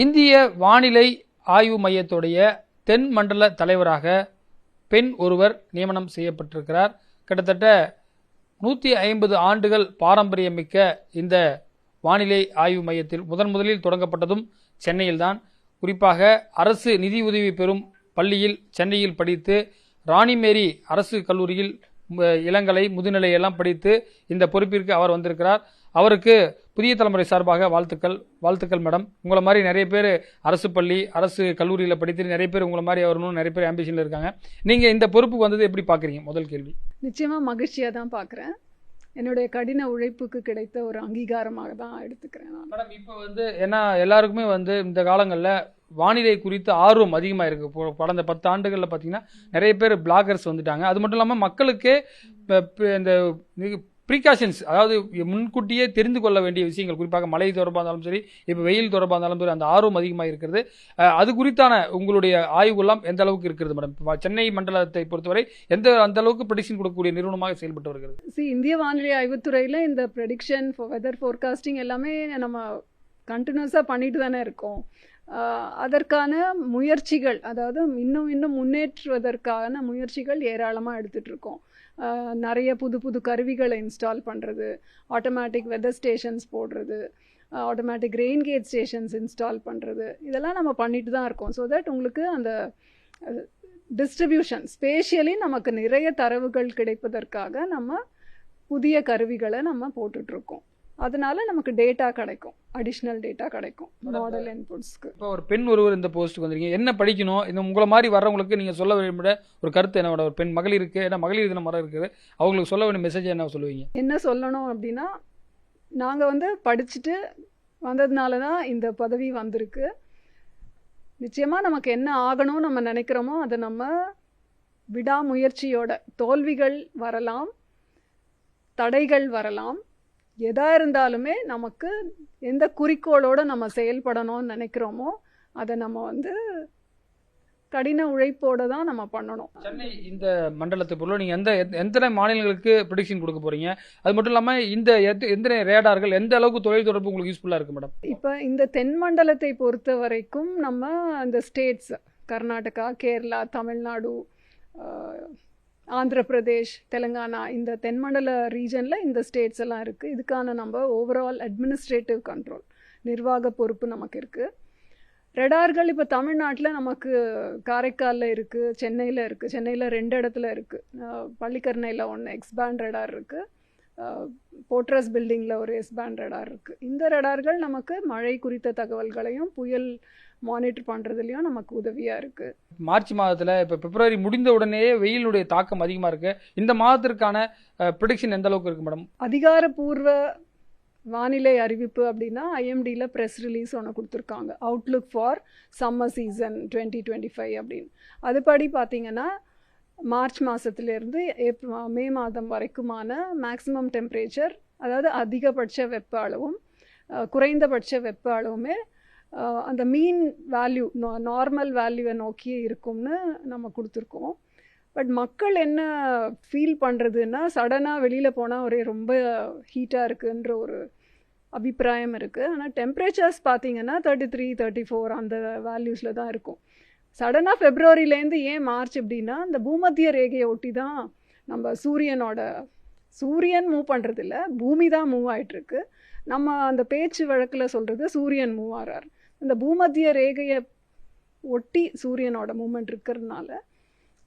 இந்திய வானிலை ஆய்வு மையத்துடைய தென் மண்டல தலைவராக பெண் ஒருவர் நியமனம் செய்யப்பட்டிருக்கிறார். கிட்டத்தட்ட 150 ஆண்டுகள் பாரம்பரியமிக்க இந்த வானிலை ஆய்வு மையத்தில் முதலில் தொடங்கப்பட்டதும் சென்னையில்தான். குறிப்பாக அரசு நிதி உதவி பெறும் பள்ளியில் சென்னையில் படித்து ராணிமேரி அரசு கல்லூரியில் இளங்கலை முதுநிலை எல்லாம் படித்து இந்த பொறுப்பிற்கு அவர் வந்திருக்கிறார். அவருக்கு புதிய தலைமுறை சார்பாக வாழ்த்துக்கள் மேடம். உங்களை மாதிரி நிறைய பேர் அரசு பள்ளி அரசு கல்லூரியில் படித்து நிறைய பேர் உங்களை மாதிரி வரணும், நிறைய பேர் ஆம்பிஷனில் இருக்காங்க. நீங்கள் இந்த பொறுப்புக்கு வந்தது எப்படி பார்க்குறீங்க? முதல் கேள்வி. நிச்சயமாக மகிழ்ச்சியாக தான் பார்க்குறேன். என்னுடைய கடின உழைப்புக்கு கிடைத்த ஒரு அங்கீகாரமாக தான் எடுத்துக்கிறேன் நான். மேடம், இப்போ ஏன்னா எல்லாருக்குமே இந்த காலங்களில் வானிலை குறித்து ஆர்வம் அதிகமாக இருக்குது. இப்போ கடந்த 10 ஆண்டுகளில் பார்த்தீங்கன்னா நிறைய பேர் பிளாகர்ஸ் வந்துட்டாங்க. அது மட்டும் இல்லாமல் மக்களுக்கே இந்த ப்ரீகாஷன்ஸ், அதாவது முன்கூட்டியே தெரிந்து கொள்ள வேண்டிய விஷயங்கள், குறிப்பாக மழை தொடர்பாக இருந்தாலும் சரி, இப்போ வெயில் தொடர்பாக இருந்தாலும் சரி, அந்த ஆர்வம் அதிகமாக இருக்கிறது. அது குறித்தான உங்களுடைய ஆய்வுகள்லாம் எந்த அளவுக்கு இருக்கிறது மேடம்? சென்னை மண்டலத்தை பொறுத்தவரை அந்த அளவுக்கு ப்ரெடிக்ஷன் கொடுக்கக்கூடிய நிறுவனமாக செயல்பட்டு வருகிறது? இந்திய வானிலை ஆய்வுத்துறையில் இந்த ப்ரெடிக்ஷன் வெதர் ஃபோர்காஸ்டிங் எல்லாமே நம்ம கண்டினியூஸாக பண்ணிட்டு தானே இருக்கோம். அதற்கான முயற்சிகள், அதாவது இன்னும் முன்னேற்றுவதற்கான முயற்சிகள் ஏராளமாக எடுத்துகிட்டு இருக்கோம். நிறைய புது கருவிகளை இன்ஸ்டால் பண்ணுறது, ஆட்டோமேட்டிக் வெதர் ஸ்டேஷன்ஸ் போடுறது, automatic rain gauge stations install பண்ணுறது, இதெல்லாம் நம்ம பண்ணிட்டு தான் இருக்கோம். ஸோ தட் உங்களுக்கு அந்த டிஸ்ட்ரிபியூஷன் ஸ்பேஷியலி நமக்கு நிறைய தரவுகள் கிடைப்பதற்காக நம்ம புதிய கருவிகளை நம்ம போட்டுட்ருக்கோம். அதனால நமக்கு டேட்டா கிடைக்கும், அடிஷ்னல் டேட்டா கிடைக்கும் மாடல் இன்புட்ஸ்க்கு. இப்போ ஒரு பெண் ஒருவர் இந்த போஸ்ட்டுக்கு வந்திருக்கீங்க, என்ன படிக்கணும்? இந்த உங்களை மாதிரி வர்றவங்களுக்கு நீங்கள் சொல்ல வேண்டிய ஒரு கருத்து என்ன? ஒரு பெண் மகளிருக்கு, ஏன்னா மகளிர் தினம் வர இருக்குது, அவங்களுக்கு சொல்ல வேண்டிய மெசேஜ் என்ன சொல்லுவீங்க? என்ன சொல்லணும் அப்படின்னா, நாங்கள் படிச்சுட்டு வந்ததுனால தான் இந்த பதவி வந்திருக்கு. நிச்சயமாக நமக்கு என்ன ஆகணும்னு நம்ம நினைக்கிறோமோ அதை நம்ம விடாமுயற்சியோட, தோல்விகள் வரலாம், தடைகள் வரலாம், எதாக இருந்தாலுமே நமக்கு எந்த குறிக்கோளோடு நம்ம செயல்படணும்னு நினைக்கிறோமோ அதை நம்ம கடின உழைப்போடு தான் நம்ம பண்ணணும். சென்னை இந்த மண்டலத்தை பொருள் நீங்கள் எத்தனை மாநிலங்களுக்கு ப்ரெடிக்ஷன் கொடுக்க போகிறீங்க? அது மட்டும் இல்லாமல் எத்தனை ரேடார்கள், எந்த அளவுக்கு தொழில் தொடர்பு உங்களுக்கு யூஸ்ஃபுல்லாக இருக்குது மேடம்? இப்போ இந்த தென் மண்டலத்தை பொறுத்த வரைக்கும் நம்ம இந்த ஸ்டேட்ஸ் கர்நாடகா, கேரளா, தமிழ்நாடு, ஆந்திர பிரதேஷ், தெலுங்கானா, இந்த தென்மண்டல ரீஜனில் இந்த ஸ்டேட்ஸ் எல்லாம் இருக்குது. இதுக்கான நம்ம ஓவரால் அட்மினிஸ்ட்ரேட்டிவ் கண்ட்ரோல், நிர்வாக பொறுப்பு நமக்கு இருக்குது. ரெடார்கள் இப்போ தமிழ்நாட்டில் நமக்கு காரைக்காலில் இருக்குது, சென்னையில் இருக்குது. சென்னையில் 2 இடத்துல இருக்குது. பள்ளிக்கரணையில் ஒன்று எக்ஸ்பேண்ட் ரெடார் இருக்குது, போட்ரஸ் பில்டிங்கில் ஒரு எஸ்பேண்ட் ரெடார் இருக்குது. இந்த ரெடார்கள் நமக்கு மழை குறித்த தகவல்களையும் புயல் மானிட்டர் பண்ணுறதுலையும் நமக்கு உதவியாக இருக்குது. மார்ச் மாதத்தில் இப்போ பிப்ரவரி முடிந்த உடனேயே வெயிலுடைய தாக்கம் அதிகமாக இருக்குது. இந்த மாதத்திற்கான ப்ரெடிக்ஷன் எந்த அளவுக்கு இருக்குது மேடம்? அதிகாரப்பூர்வ வானிலை அறிவிப்பு அப்படின்னா ஐஎம்டியில் ப்ரெஸ் ரிலீஸ் ஒன்று கொடுத்துருக்காங்க, அவுட்லுக் ஃபார் சம்மர் சீசன் 2025 அப்படின்னு. அதுபடி பார்த்திங்கன்னா மார்ச் மாதத்துலேருந்து மே மாதம் வரைக்குமான மேக்ஸிமம் டெம்பரேச்சர், அதாவது அதிகபட்ச வெப்ப அளவும் குறைந்தபட்ச வெப்ப அளவுமே அந்த மீன் வேல்யூ, நார்மல் வேல்யூவை நோக்கி இருக்கும்னு நம்ம கொடுத்துருக்கோம். பட் மக்கள் என்ன ஃபீல் பண்ணுறதுன்னா, சடனாக வெளியில் போனால் ஒரே ரொம்ப ஹீட்டாக இருக்குன்ற ஒரு அபிப்பிராயம் இருக்குது. ஆனால் டெம்பரேச்சர்ஸ் பார்த்திங்கன்னா 33, 34 அந்த வேல்யூஸில் தான் இருக்கும். சடனாக ஃபெப்ரவரியிலேருந்து ஏன் மார்ச் அப்படின்னா, இந்த பூமத்திய ரேகையை ஒட்டி தான் நம்ம சூரியன் மூவ் பண்ணுறதில்ல, பூமி தான் மூவ் ஆகிட்டுருக்கு. நம்ம அந்த பேச்சு வழக்கில் சொல்கிறது சூரியன் மூவ் ஆகிறார். இந்த பூமத்திய ரேகையை ஒட்டி சூரியனோட மூமெண்ட் இருக்கிறதுனால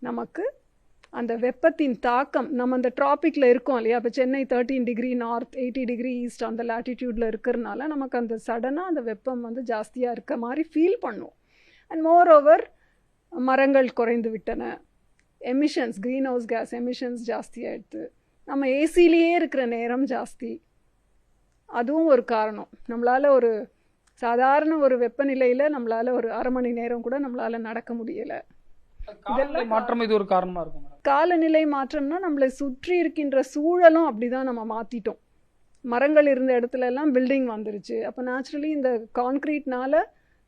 நமக்கு அந்த வெப்பத்தின் தாக்கம், நம்ம அந்த ட்ராபிக்கில் இருக்கோம் இல்லையா, இப்போ Chennai 13 degree north, 80 degree east அந்த லேட்டிடியூடில் இருக்கிறதுனால நமக்கு அந்த சடனாக அந்த வெப்பம் ஜாஸ்தியாக இருக்க மாதிரி ஃபீல் பண்ணுவோம். அண்ட் மோர் ஓவர் மரங்கள் குறைந்து விட்டன, emissions, greenhouse gas emissions ஜாஸ்தியாகிடுது, நம்ம ஏசிலேயே இருக்கிற நேரம் ஜாஸ்தி, அதுவும் ஒரு காரணம். நம்மளால் ஒரு சாதாரண ஒரு வெப்பநிலையில் நம்மளால் ஒரு அரை மணி நேரம் கூட நம்மளால் நடக்க முடியலை. இதெல்லாம் மாற்றம் இது ஒரு காரணமாக இருக்கும். காலநிலை மாற்றம்னா நம்மளை சுற்றி இருக்கின்ற சூழலும் அப்படி தான் நம்ம மாற்றிட்டோம். மரங்கள் இருந்த இடத்துல எல்லாம் பில்டிங் வந்துருச்சு. அப்போ நேச்சுரலி இந்த கான்க்ரீட்னால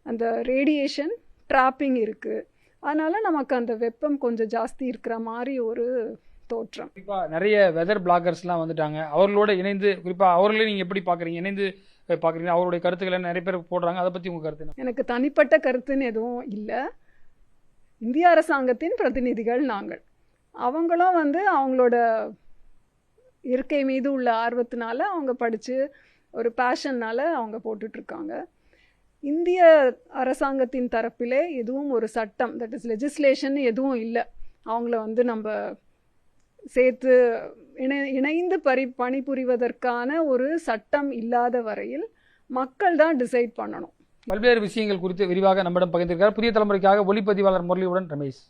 அந்த ரேடியேஷன் ட்ராப்பிங் இருக்குது. அதனால் நமக்கு அந்த வெப்பம் கொஞ்சம் ஜாஸ்தி இருக்கிற மாதிரி ஒரு தோற்றம். குறிப்பாக நிறைய வெதர் பிளாகர்ஸ்லாம் வந்துட்டாங்க. அவர்களோட இணைந்து குறிப்பாக அவர்களே நீங்கள் எப்படி பார்க்குறீங்க? இணைந்து பார்க்குறீங்க? அவருடைய கருத்துக்களை நிறைய பேர் போடுறாங்க. அதை பற்றி உங்கள் கருத்து என்ன? எனக்கு தனிப்பட்ட கருத்துன்னு எதுவும் இல்லை. இந்திய அரசாங்கத்தின் பிரதிநிதிகள் நாங்கள். அவங்களும் வந்து அவங்களோட இருக்கை மீது உள்ள ஆர்வத்தினால அவங்க படித்து ஒரு பேஷன்னால் அவங்க போட்டுட்ருக்காங்க. இந்திய அரசாங்கத்தின் தரப்பிலே எதுவும் ஒரு சட்டம், தட் இஸ் லெஜிஸ்லேஷன் எதுவும் இல்லை. அவங்கள வந்து நம்ம சேர்த்து இணைந்து பணிபுரிவதற்கான ஒரு சட்டம் இல்லாத வரையில் மக்கள் தான் டிசைட் பண்ணணும். பல்வேறு விஷயங்கள் குறித்து விரிவாக நம்மிடம் பகிர்ந்திருக்கிறார் புதிய தலைமுறைக்காக ஒளிப்பதிவாளர் முரளியுடன் ரமேஷ்.